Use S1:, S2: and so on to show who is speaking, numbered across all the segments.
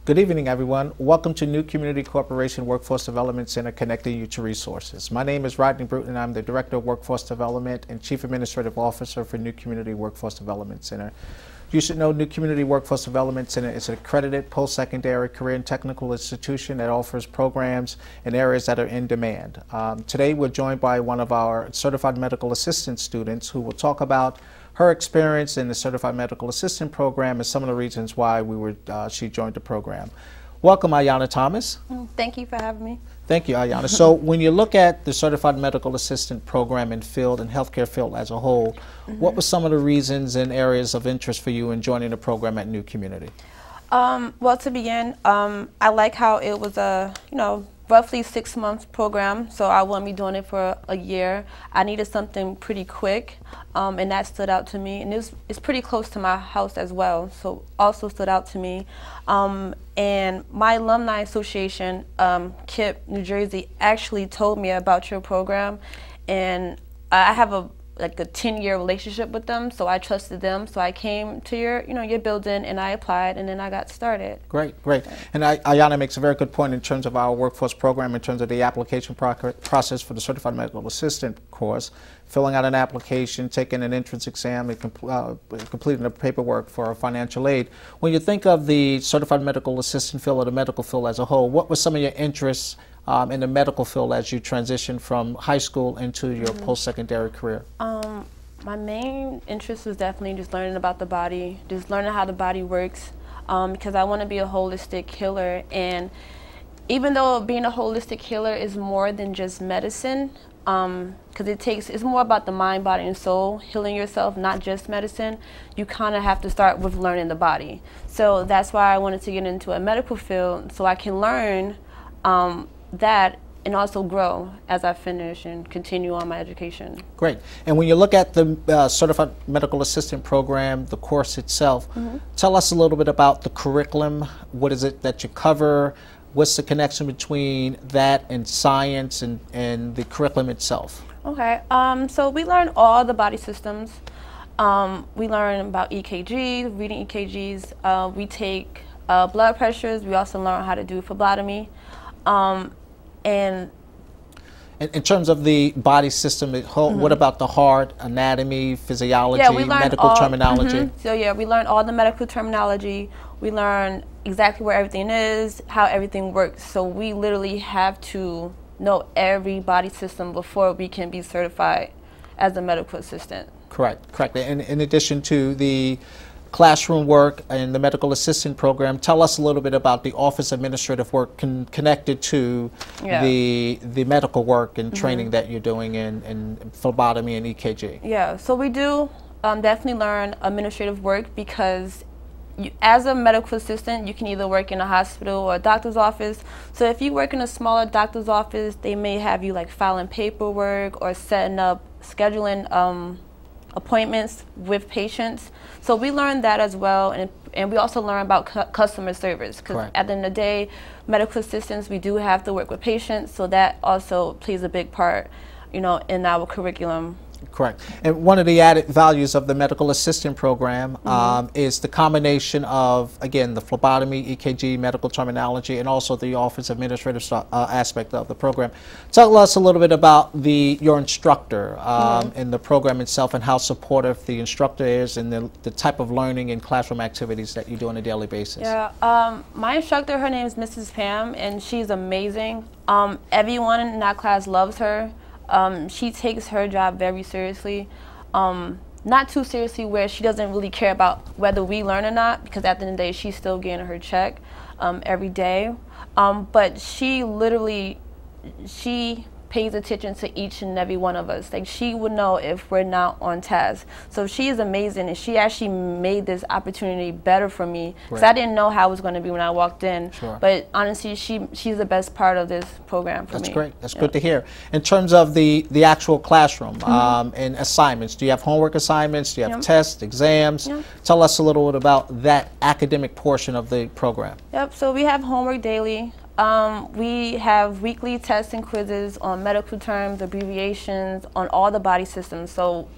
S1: Good evening, everyone. Welcome to New Community Corporation Workforce Development Center, connecting you to resources. My name is Rodney Brutton, and I'm the Director of Workforce Development and Chief Administrative Officer for New Community Workforce Development Center. You should know New Community Workforce Development Center is an accredited post-secondary career and technical institution that offers programs in areas that are in demand. Today, we're joined by one of our certified medical assistant students who will talk about her experience in the Certified Medical Assistant Program and some of the reasons why she joined the program. Welcome, Ayanna Thomas.
S2: Thank you for having me.
S1: Thank you, Ayanna. So when you look at the Certified Medical Assistant Program and field and healthcare field as a whole, what were some of the reasons and areas of interest for you in joining the program at New Community?
S2: Well, to begin, I like how it was a, roughly 6-month program, so I wouldn't be doing it for a year. I needed something pretty quick, and that stood out to me. And it's pretty close to my house as well, so also stood out to me. And my alumni association, KIP New Jersey, actually told me about your program, and I have a 10-year relationship with them, so I trusted them. So I came to your building, and I applied, and then I got started.
S1: Great, great. And Ayanna makes a very good point in terms of our workforce program, in terms of the application process for the Certified Medical Assistant course, filling out an application, taking an entrance exam, and completing the paperwork for financial aid. When you think of the Certified Medical Assistant field or the medical field as a whole, what were some of your interests in the medical field as you transition from high school into your post-secondary career?
S2: My main interest was definitely just learning about the body, just learning how the body works, because I want to be a holistic healer. And even though being a holistic healer is more than just medicine, because it's more about the mind, body, and soul, healing yourself, not just medicine, you kind of have to start with learning the body. So that's why I wanted to get into a medical field, so I can learn that and also grow as I finish and continue on my education.
S1: Great. And when you look at the Certified Medical Assistant Program, the course itself, tell us a little bit about the curriculum. What is it that you cover? What's the connection between that and science and the curriculum itself?
S2: Okay, so we learn all the body systems. We learn about EKGs, reading EKGs. We take blood pressures. We also learn how to do phlebotomy. And
S1: in terms of the body system, what about the heart, anatomy, physiology, medical terminology?
S2: So yeah, we learn all the medical terminology. We learn exactly where everything is, how everything works. So we literally have to know every body system before we can be certified as a medical assistant.
S1: Correct, correct. And in addition to the classroom work and the medical assistant program, tell us a little bit about the office administrative work connected to the medical work and training that you're doing in phlebotomy and EKG.
S2: Yeah, so we do definitely learn administrative work, because as a medical assistant, you can either work in a hospital or a doctor's office. So if you work in a smaller doctor's office, they may have you filing paperwork or setting up, scheduling appointments with patients. So we learn that as well, and we also learn about customer service, because at the end of the day, medical assistants, we do have to work with patients, so that also plays a big part, in our curriculum.
S1: Correct. And one of the added values of the medical assistant program is the combination of, again, the phlebotomy, EKG, medical terminology, and also the office administrative aspect of the program. Tell us a little bit about your instructor in the program itself, and how supportive the instructor is, and the type of learning and classroom activities that you do on a daily basis.
S2: Yeah, my instructor, her name is Mrs. Pam, and she's amazing. Everyone in that class loves her. She takes her job very seriously, not too seriously where she doesn't really care about whether we learn or not, because at the end of the day, she's still getting her check every day. But she pays attention to each and every one of us. She would know if we're not on task. So she is amazing, and she actually made this opportunity better for me, because I didn't know how it was going to be when I walked in. But honestly, she's the best part of this program for me.
S1: That's great. That's good to hear. In terms of the actual classroom and assignments, do you have homework assignments? Do you have tests, exams? Tell us a little bit about that academic portion of the program.
S2: Yep. So we have homework daily. We have weekly tests and quizzes on medical terms, abbreviations, on all the body systems. So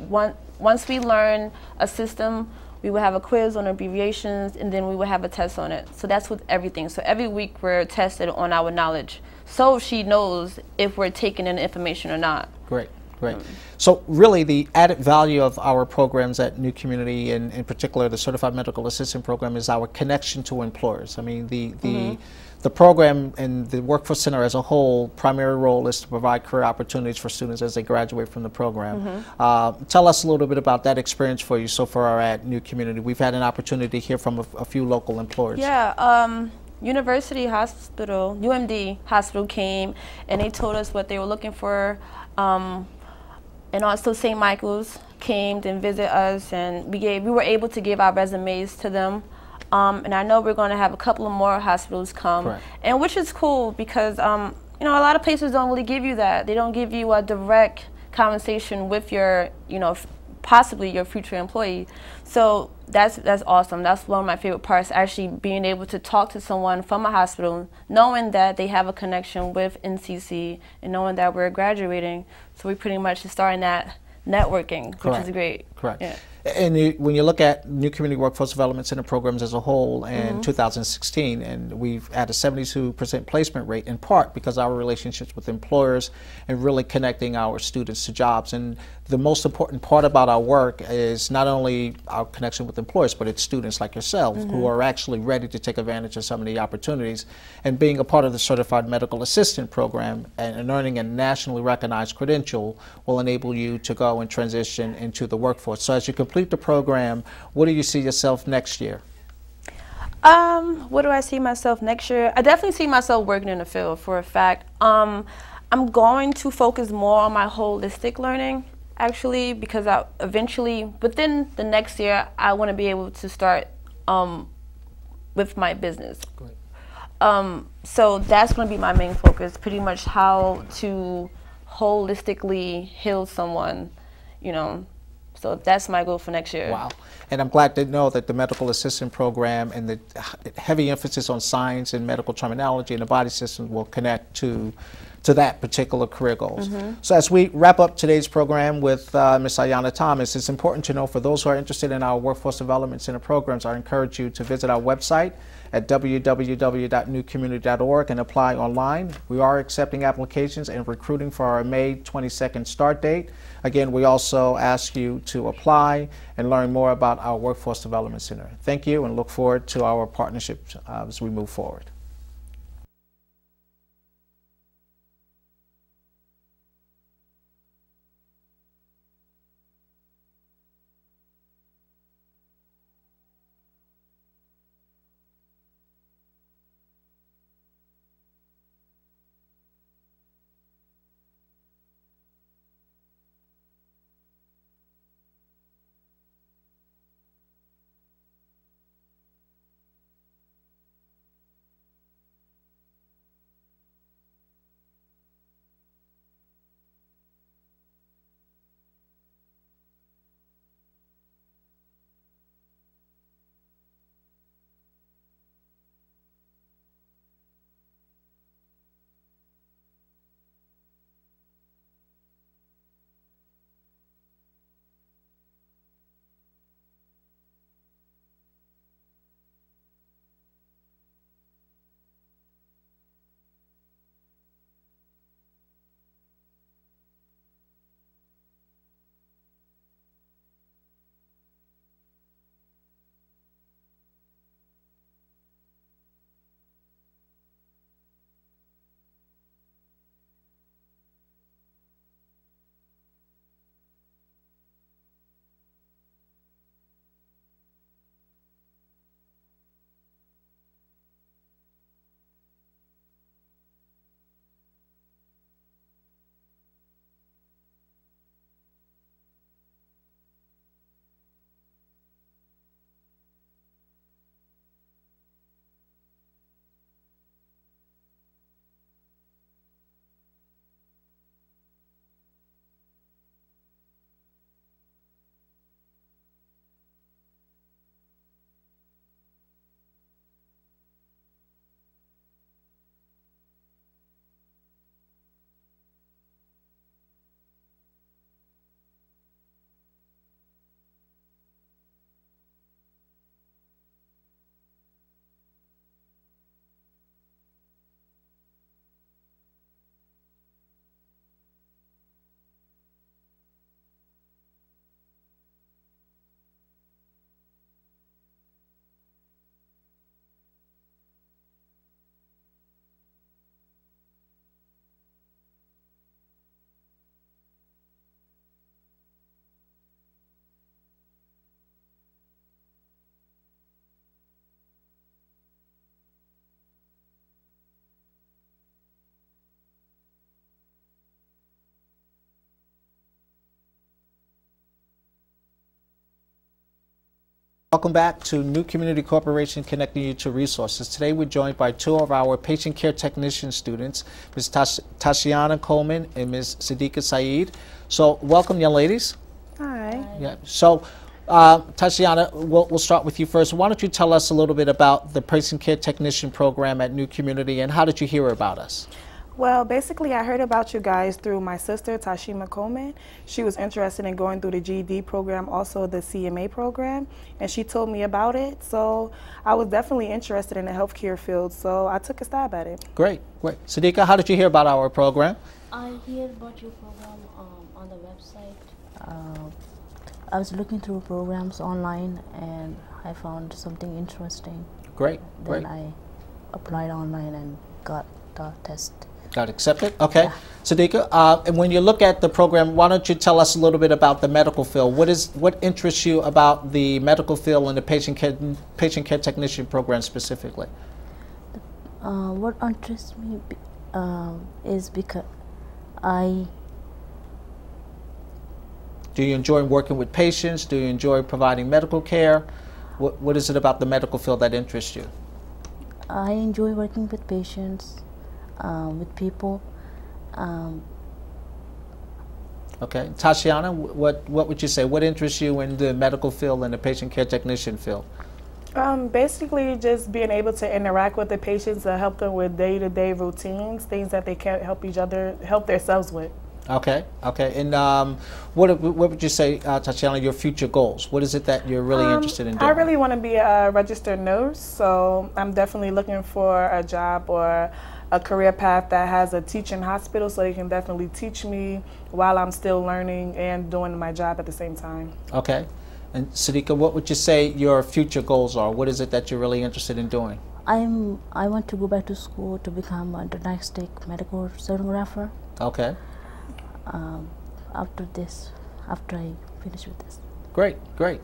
S2: once we learn a system, we would have a quiz on abbreviations, and then we would have a test on it. So that's with everything. So every week we're tested on our knowledge, so she knows if we're taking in information or not.
S1: Great. Great. So really the added value of our programs at New Community, and in particular the Certified Medical Assistant Program, is our connection to employers. I mean, the program and the Workforce Center as a whole, primary role is to provide career opportunities for students as they graduate from the program. Tell us a little bit about that experience for you so far at New Community. We've had an opportunity to hear from a few local employers.
S2: Yeah. University Hospital, UMD Hospital came and they told us what they were looking for. And also St. Michael's came and visited us, and we were able to give our resumes to them. And I know we're going to have a couple of more hospitals come,
S1: Correct.
S2: and which is cool because you know, a lot of places don't really give you that. They don't give you a direct conversation with your, you know, possibly your future employee. So that's awesome. That's one of my favorite parts, actually being able to talk to someone from a hospital, knowing that they have a connection with NCC and knowing that we're graduating. So we pretty much are starting that networking, which is great.
S1: Correct.
S2: Yeah.
S1: And when you look at New Community Workforce Development Center programs as a whole in 2016, and we've had a 72% placement rate, in part because our relationships with employers and really connecting our students to jobs. And the most important part about our work is not only our connection with employers, but it's students like yourselves who are actually ready to take advantage of some of the opportunities. And being a part of the Certified Medical Assistant Program and earning a nationally recognized credential will enable you to go and transition into the workforce. So as you complete the program, what do you see yourself next year?
S2: What do I see myself next year? I definitely see myself working in the field for a fact. I'm going to focus more on my holistic learning, actually, because eventually, within the next year, I want to be able to start with my business.
S1: Great.
S2: So that's going to be my main focus, pretty much how to holistically heal someone, you know. So that's my goal for next year.
S1: Wow. And I'm glad to know that the medical assistant program and the heavy emphasis on science and medical terminology and the body system will connect to that particular career goals. So as we wrap up today's program with Ms. Ayanna Thomas, it's important to know for those who are interested in our Workforce Development Center programs, I encourage you to visit our website at www.newcommunity.org and apply online. We are accepting applications and recruiting for our May 22nd start date. Again, we also ask you to apply and learn more about our Workforce Development Center. Thank you, and look forward to our partnership as we move forward. Welcome back to New Community Corporation, connecting you to resources. Today we're joined by two of our patient care technician students, Ms. Tashiana Coleman and Ms. Sadiqa Saeed. So welcome, young ladies.
S3: Hi.
S1: Yeah. So Tashiana, we'll start with you first. Why don't you tell us a little bit about the patient care technician program at New Community, and how did you hear about us?
S3: Well, basically, I heard about you guys through my sister, Tashima Coleman. She was interested in going through the GED program, also the CMA program, and she told me about it. So I was definitely interested in the healthcare field, so I took a stab at it.
S1: Great, great. Sadiqa, how did you hear about our program?
S4: I heard about your program on the website. I was looking through programs online and I found something interesting.
S1: Great,
S4: Then
S1: great.
S4: I applied online and got the test.
S1: Got accepted? Okay.
S4: Yeah.
S1: Sadiqa, and when you look at the program, why don't you tell us a little bit about the medical field? What interests you about the medical field and the patient care technician program specifically?
S4: What interests me is because
S1: Do you enjoy working with patients? Do you enjoy providing medical care? What is it about the medical field that interests you?
S4: I enjoy working with patients, with people.
S1: Okay. Tashiana, what would you say? What interests you in the medical field and the patient care technician field?
S3: Basically, just being able to interact with the patients and help them with day-to-day routines, things that they can't help themselves with.
S1: Okay, okay. And what would you say, Tatiana, your future goals? What is it that you're really interested in doing?
S3: I really want to be a registered nurse, so I'm definitely looking for a job or a career path that has a teaching hospital so they can definitely teach me while I'm still learning and doing my job at the same time.
S1: Okay. And Sadiqa, what would you say your future goals are? What is it that you're really interested in doing?
S4: I want to go back to school to become a diagnostic medical sonographer.
S1: Okay.
S4: After I finish with this.
S1: Great, great.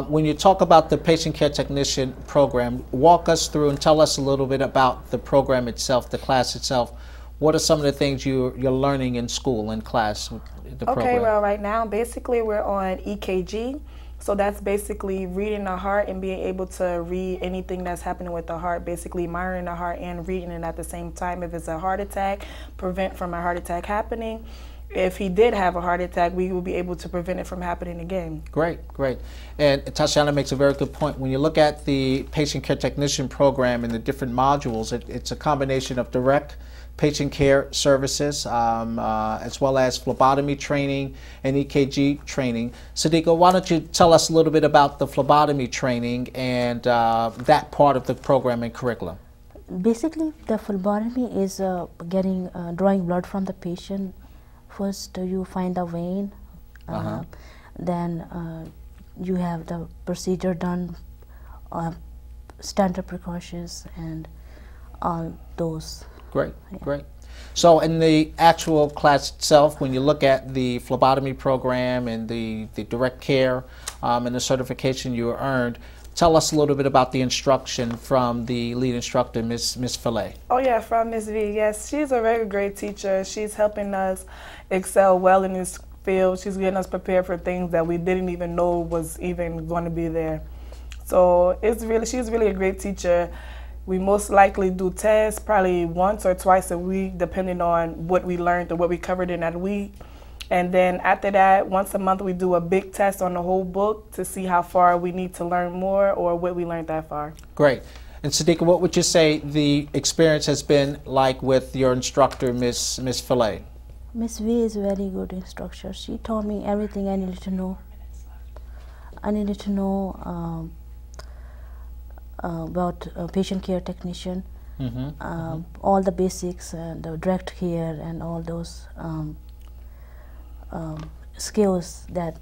S1: When you talk about the patient care technician program, walk us through and tell us a little bit about the program itself, the class itself. What are some of the things you're learning in school, in class, the program?
S3: Okay, well, right now, basically, we're on EKG. So that's basically reading the heart and being able to read anything that's happening with the heart, basically monitoring the heart and reading it at the same time. If it's a heart attack, prevent from a heart attack happening. If he did have a heart attack, we will be able to prevent it from happening again. Great,
S1: great. And Tatiana makes a very good point. When you look at the patient care technician program and the different modules, it's a combination of direct patient care services, as well as phlebotomy training and EKG training. Sadiqa, why don't you tell us a little bit about the phlebotomy training and that part of the program and curriculum?
S4: Basically, the phlebotomy is drawing blood from the patient. First, you find the vein, then you have the procedure done, standard precautions, and all those.
S1: Great, yeah. Great. So in the actual class itself, when you look at the phlebotomy program and the direct care and the certification you earned, tell us a little bit about the instruction from the lead instructor, Ms. Fillet.
S3: Oh yeah, from Ms. V, yes. She's a very great teacher. She's helping us excel well in this field. She's getting us prepared for things that we didn't even know was even going to be there. So she's really a great teacher. We most likely do tests probably once or twice a week, depending on what we learned or what we covered in that week. And then after that, once a month, we do a big test on the whole book to see how far we need to learn more or what we learned that far.
S1: Great. And Sadiqa, what would you say the experience has been like with your instructor, Ms. Fillet?
S4: Ms. V is a very good instructor. She taught me everything I needed to know. I needed to know about patient care technician, all the basics, the direct care, and all those skills that's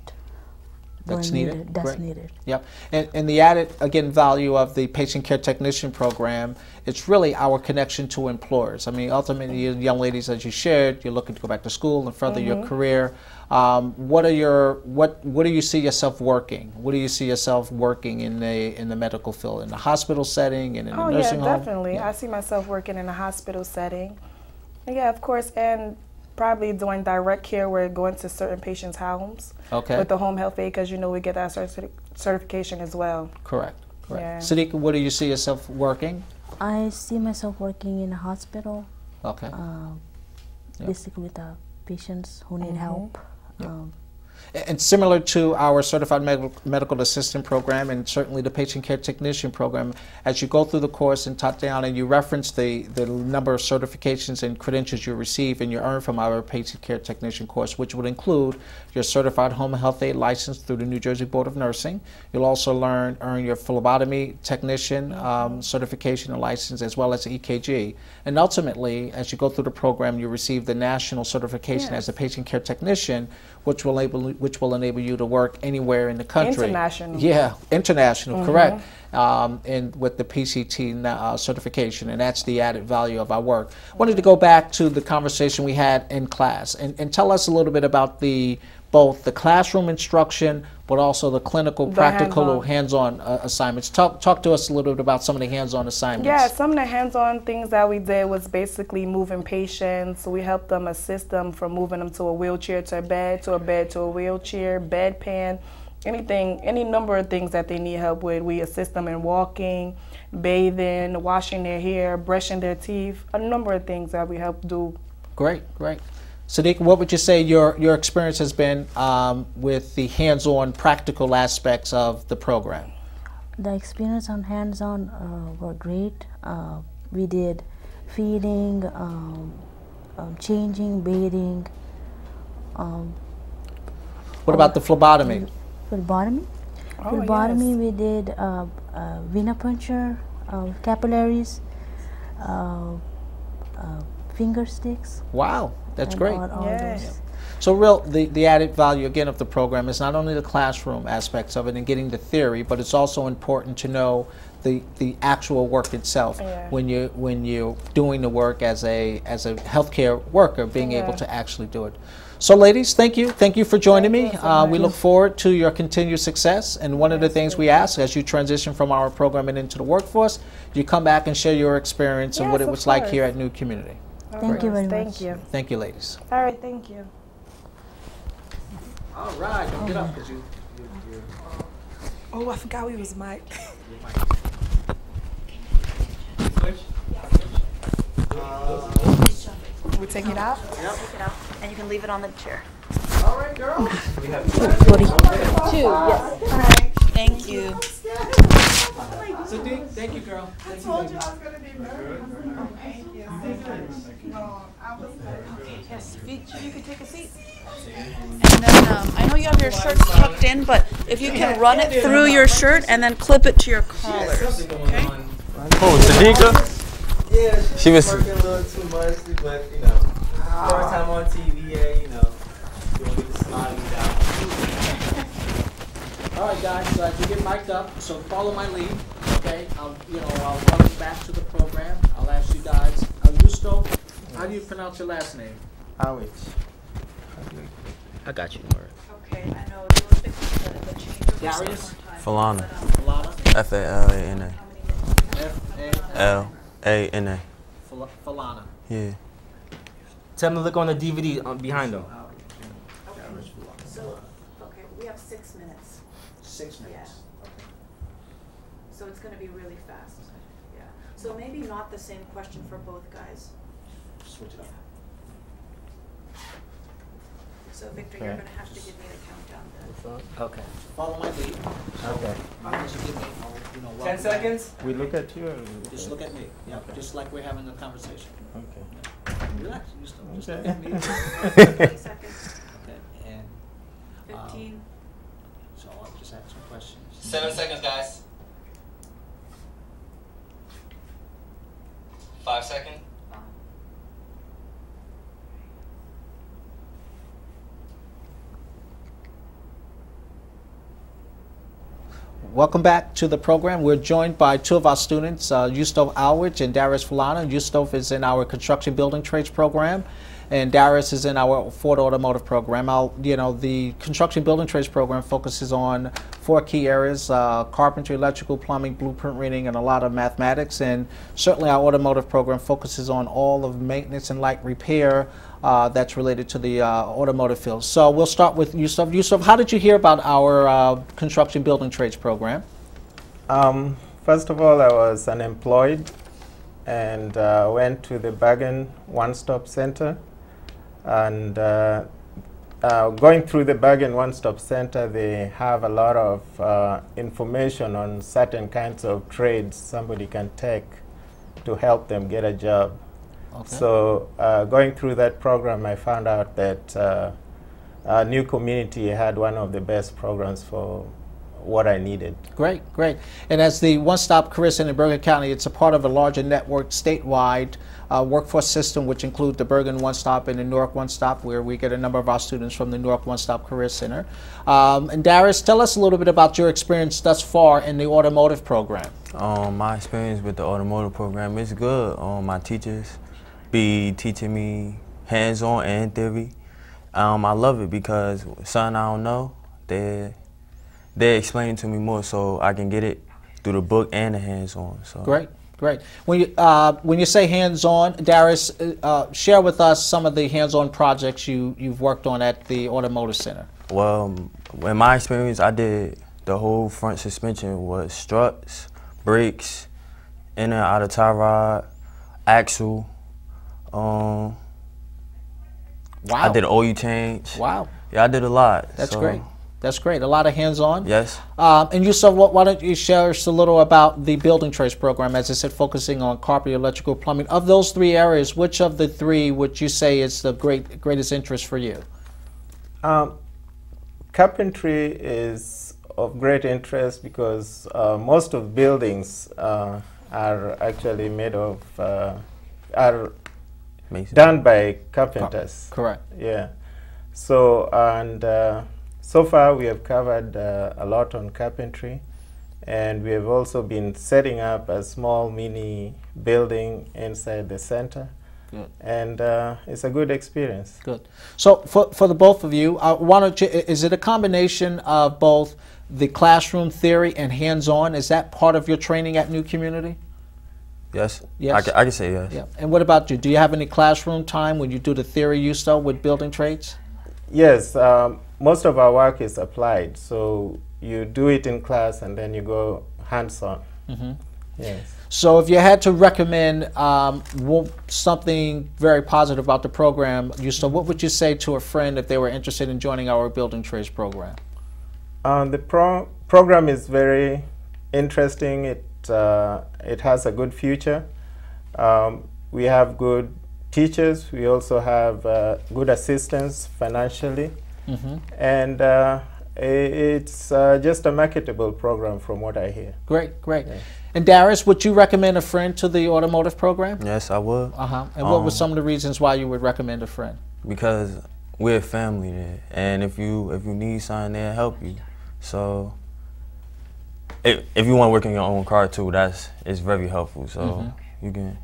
S4: needed. Needed.
S1: Yep. And the added, again, value of the patient care technician program, it's really our connection to employers. I mean, ultimately, you young ladies, as you shared, you're looking to go back to school and further your career. What do you see yourself working? What do you see yourself working in the medical field, in the hospital setting and in the nursing home?
S3: Oh yeah, definitely. Yeah. I see myself working in a hospital setting. Yeah, of course, and probably doing direct care. We're going to certain patients' homes with the home health aide, because you know we get that certification as well.
S1: Correct. Correct.
S3: Yeah.
S1: Sadiqa, where do you see yourself working?
S4: I see myself working in a hospital.
S1: Okay.
S4: Basically with patients who need help.
S1: And similar to our certified medical assistant program and certainly the patient care technician program, as you go through the course and top down and you reference the number of certifications and credentials you receive and you earn from our patient care technician course, which would include your certified home health aide license through the New Jersey Board of Nursing. You'll also earn your phlebotomy technician certification and license, as well as EKG. And ultimately, as you go through the program, you receive the national certification as a patient care technician, which will enable you to work anywhere in the country.
S3: International.
S1: Yeah, international, correct. And with the PCT certification, and that's the added value of our work. I wanted to go back to the conversation we had in class and tell us a little bit about both the classroom instruction, but also the clinical, practical, hands-on assignments. Talk to us a little bit about some of the hands-on assignments.
S3: Yeah, some of the hands-on things that we did was basically moving patients. We helped them, assist them from moving them to a wheelchair to a bed to a wheelchair, bedpan, anything, any number of things that they need help with. We assist them in walking, bathing, washing their hair, brushing their teeth, a number of things that we help do.
S1: Great, great. Sadiq, what would you say your experience has been with the hands-on practical aspects of the program?
S4: The experience on hands-on were great. We did feeding, changing, bathing.
S1: What about the phlebotomy?
S4: Phlebotomy?
S3: Oh,
S4: Phlebotomy,
S3: yes.
S4: we did venipuncture, capillaries, finger sticks.
S1: Wow, that's great.
S4: All those.
S1: So the added value again of the program is not only the classroom aspects of it and getting the theory, but it's also important to know the actual work itself when you're doing the work as a healthcare worker, being able to actually do it. So ladies, thank you for joining me. We look forward to your continued success, and one of the things we ask as you transition from our program and into the workforce, you come back and share your experience and what it was like here at New Community.
S4: Thank you very much.
S3: Thank you.
S1: Thank you, ladies.
S3: All right, thank you.
S1: All right, don't get up because you're
S3: Oh, I forgot we was mic. We take it out?
S5: Yep. Take it out, and you can leave it on the chair.
S1: all right, girls.
S4: 42.
S5: Yes. Thank you.
S1: Sadiq, thank you, girl.
S3: I told you I was going to be nervous. Thank you.
S5: Yes, you can take a seat. And then I know you have your shirt tucked in, but if you can run it through your shirt and then clip it to your collars. Okay?
S6: Oh, Sadiqa?
S7: Yeah,
S6: She was
S7: working a little too much, but you know, first time on TV, you know, you want to get the smiley down.
S1: All right, guys. So as we get mic'd up, so follow my lead. Okay, I'll run us back to the program. I'll ask you guys. Augusto, how do you pronounce your last name?
S7: Howard. I got you, Laura.
S5: Okay, I know they were fixing the change.
S1: Darius?
S6: Falana.
S1: Falana.
S6: F-A-L-A-N-A.
S1: F-A-L-A-N-A.
S6: L-A-N-A.
S1: Falana.
S6: Yeah.
S7: Tell them to look on the DVD behind them.
S5: So, okay, we have 6 minutes.
S1: 6 minutes.
S5: So it's going to be really fast. Yeah. So maybe not the same question for both guys.
S1: Switch it up.
S5: So Victor, you're going to have to give me the countdown then.
S7: Okay.
S1: Follow my lead.
S7: Okay.
S1: Just give me,
S7: 10
S1: welcome
S7: seconds?
S8: We look at you or
S1: Just look at me. Yeah, just like we're having a conversation.
S8: Okay.
S1: Relax. Just look
S8: Okay.
S1: at me.
S5: 20 seconds.
S1: Okay. And
S5: 15.
S1: so I'll just ask some questions.
S6: 7 seconds, guys. 5 seconds.
S1: Welcome back to the program. We're joined by two of our students, Yustov Alwich and Darius Falana. Yustov is in our construction building trades program, and Darius is in our Ford Automotive program. The construction building trades program focuses on 4 key areas: carpentry, electrical, plumbing, blueprint reading, and a lot of mathematics. And certainly our automotive program focuses on all of maintenance and light repair that's related to the automotive field. So we'll start with Yusuf. Yusuf, how did you hear about our construction building trades program?
S8: First of all, I was unemployed and went to the Bergen One-Stop Center. And going through the Bergen One-Stop Center, they have a lot of information on certain kinds of trades somebody can take to help them get a job.
S1: Okay.
S8: So going through that program, I found out that New Community had one of the best programs for what I needed.
S1: Great, great. And as the one-stop career center in Bergen County, it's a part of a larger network statewide workforce system, which include the Bergen One-Stop and the Newark One-Stop, where we get a number of our students from the Newark One-Stop Career Center. And Darius, tell us a little bit about your experience thus far in the automotive program.
S6: My experience with the automotive program is good. My teachers be teaching me hands-on and theory. I love it because something I don't know, they explain to me more so I can get it through the book and the hands-on. So.
S1: Great, great. When you say hands-on, Darius, share with us some of the hands-on projects you've worked on at the Automotive Center.
S6: Well, in my experience, I did the whole front suspension was struts, brakes, in and out of tie rod, axle.
S1: Wow.
S6: I did an oil change.
S1: Wow.
S6: Yeah, I did a lot.
S1: That's great. That's great. A lot of hands-on.
S6: Yes.
S1: And Yusuf, why don't you share us a little about the building trades program, as I said, focusing on carpentry, electrical, plumbing. Of those three areas, which of the three would you say is the greatest interest for you?
S8: Carpentry is of great interest because most of buildings are actually made of, are done by carpenters.
S1: Correct.
S8: Yeah. So, and so far we have covered a lot on carpentry, and we have also been setting up a small mini building inside the center.
S1: Good.
S8: And it's a good experience.
S1: Good. So for the both of you, why don't you, is it a combination of both the classroom theory and hands-on? Is that part of your training at New Community?
S6: Yes.
S1: Yes.
S6: I can say yes.
S1: Yeah. And what about you? Do you have any classroom time when you do the theory with building trades?
S8: Yes. Most of our work is applied. So you do it in class and then you go hands-on.
S1: Mm-hmm.
S8: Yes.
S1: So if you had to recommend something very positive about the program, Yusuf, what would you say to a friend if they were interested in joining our building trades program?
S8: The program is very interesting. It has a good future. We have good teachers. We also have good assistance financially. Mm-hmm. And it's just a marketable program from what I hear.
S1: Great, great. Yeah. And Darius, would you recommend a friend to the automotive program?
S6: Yes, I would.
S1: Uh-huh. And what were some of the reasons why you would recommend a friend?
S6: Because we're a family there, and if you need something, they'll help you. So if you want to work in your own car too, it's very helpful. So you can.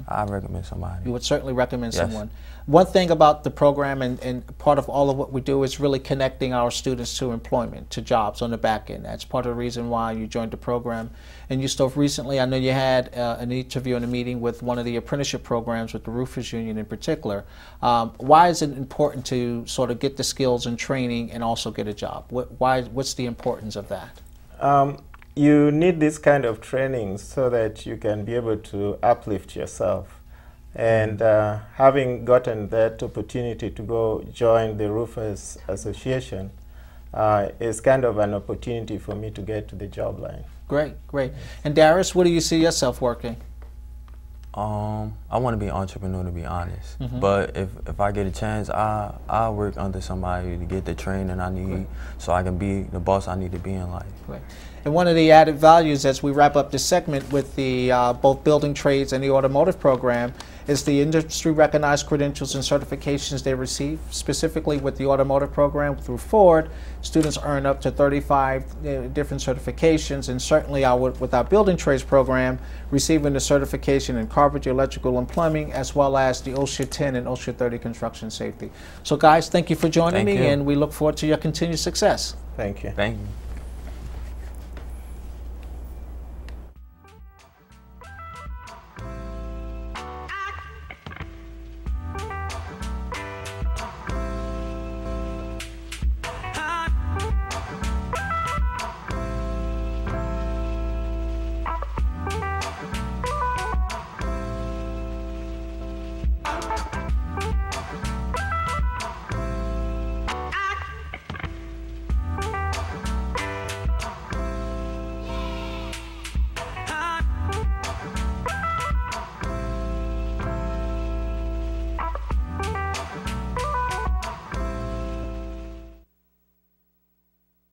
S6: I recommend somebody. You
S1: would certainly recommend
S6: yes.
S1: someone. One thing about the program and part of all of what we do is really connecting our students to employment, to jobs on the back end. That's part of the reason why you joined the program. And Yusuf, recently I know you had an interview and a meeting with one of the apprenticeship programs with the Roofers Union in particular. Why is it important to sort of get the skills and training and also get a job? What's the importance of that?
S8: You need this kind of training so that you can be able to uplift yourself. And having gotten that opportunity to go join the Roofers Association is kind of an opportunity for me to get to the job line.
S1: Great, great. And Darius, where do you see yourself working?
S6: I want to be an entrepreneur, to be honest. But if I get a chance, I'll work under somebody to get the training I need so I can be the boss I need to be in life.
S1: Great. And one of the added values as we wrap up this segment with the both building trades and the automotive program is the industry recognized credentials and certifications they receive. Specifically with the automotive program through Ford, students earn up to 35 different certifications, and certainly with our building trades program, receiving the certification in carpentry, electrical, and plumbing, as well as the OSHA 10 and OSHA 30 construction safety. So guys, thank you for joining me, and we look forward to your continued success.
S8: Thank you.
S6: Thank you.